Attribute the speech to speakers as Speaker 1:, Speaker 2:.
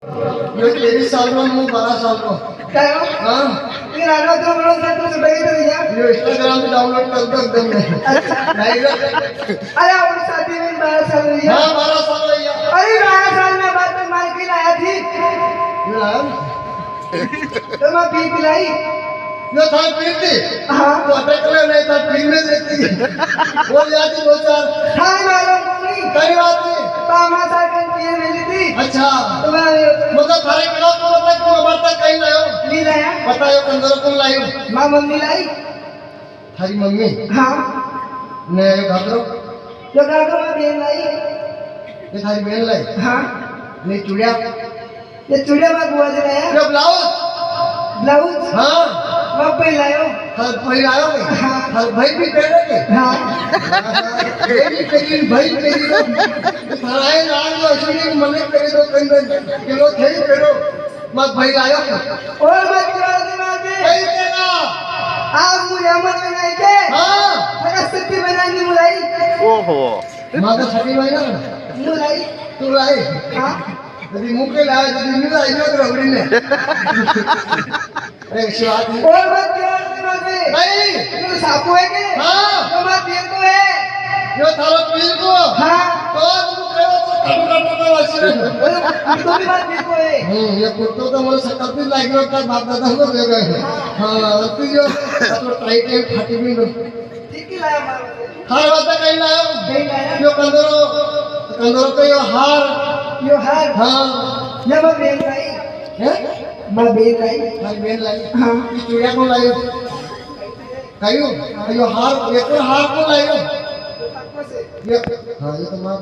Speaker 1: ये 23 साल का हूँ 12 साल का
Speaker 2: क्या हो?
Speaker 1: हाँ
Speaker 2: ये राजा तो बड़ा सा तो सुबह तो दिया।
Speaker 1: ये इंस्टाग्राम पे डाउनलोड कर दो एकदम में नहीं
Speaker 2: अरे अपनी शादी में 12 साल हुई है।
Speaker 1: हाँ 12 साल हो गया
Speaker 2: अरे 12 साल में बात में मार के लाया थी। तो मैं पी पिलाई।
Speaker 1: ये था पीती
Speaker 2: हाँ
Speaker 1: तो अटक ले नहीं था पीने देती बोल जाती दो चार
Speaker 2: हाँ मालूम नहीं।
Speaker 1: कई बात नहीं
Speaker 2: पामा साल का पिए मिली थी।
Speaker 1: अच्छा
Speaker 2: तो मैं
Speaker 1: मतलब थारे किलो को मतलब तुम अमरता कहीं लायो
Speaker 2: नहीं लाया।
Speaker 1: बताओ कंदर कौन लायो
Speaker 2: माँ मम्मी लाई।
Speaker 1: थारी मम्मी
Speaker 2: हाँ
Speaker 1: ने घाघरो
Speaker 2: जो काका मैं बहन लाई।
Speaker 1: ये थारी बहन लाई
Speaker 2: हाँ
Speaker 1: ने चूड़िया
Speaker 2: ये चूड़िया मैं बुआ से लाया।
Speaker 1: ये ब्लाउज
Speaker 2: ब्लाउज
Speaker 1: हाँ
Speaker 2: मैं पहलायो।
Speaker 1: हर भाई लायो के
Speaker 2: हाँ
Speaker 1: हर भाई भी पहने के
Speaker 2: हाँ
Speaker 1: ये भी तेरी भाई तेरी तो थारे राज में अश्विनी मने तेरी तो कंदर किलो थे करो मत भाई लायो
Speaker 2: और मैं चुरासी मारते
Speaker 1: कहीं देना
Speaker 2: आप मुझे अमर बनाई के
Speaker 1: हाँ
Speaker 2: मेरा सत्य बनानी मुलाई
Speaker 3: ओहो
Speaker 1: माँ का छठी महीना
Speaker 2: मुलाई।
Speaker 1: तू लाई
Speaker 2: हाँ
Speaker 1: यदि मुके लाए तो दिन में लाई ना रबड़ी ने अरे शिवाजी
Speaker 2: और मैं चुरासी मारते
Speaker 1: नहीं
Speaker 2: ये सापू है के
Speaker 1: हाँ
Speaker 2: तो मैं पीर को है।
Speaker 1: यो थारो पीर को
Speaker 2: हाँ
Speaker 1: तो तुम कहो तो खटखट तो वासी
Speaker 2: तो भी बात पीर को है।
Speaker 1: ये कुर्तो तो मोर सकल भी लाइक रो का बाप दादा को दे गए हां तू जो तो टाइट है फाटी भी नो
Speaker 2: ठीक ही लाया मारो
Speaker 1: हार वाता कहीं लायो
Speaker 2: कहीं लाया
Speaker 1: यो कंदरो को यो हार
Speaker 2: यो हार
Speaker 1: हां
Speaker 2: ये मैं बेन लाई
Speaker 1: है
Speaker 2: मैं बेन लाई।
Speaker 1: भाई बेन लाई
Speaker 2: हाँ
Speaker 1: ये चूड़िया को लायो कहियो यो हार ये को हार को लायो
Speaker 2: आपको से
Speaker 1: ये हां ये तो मां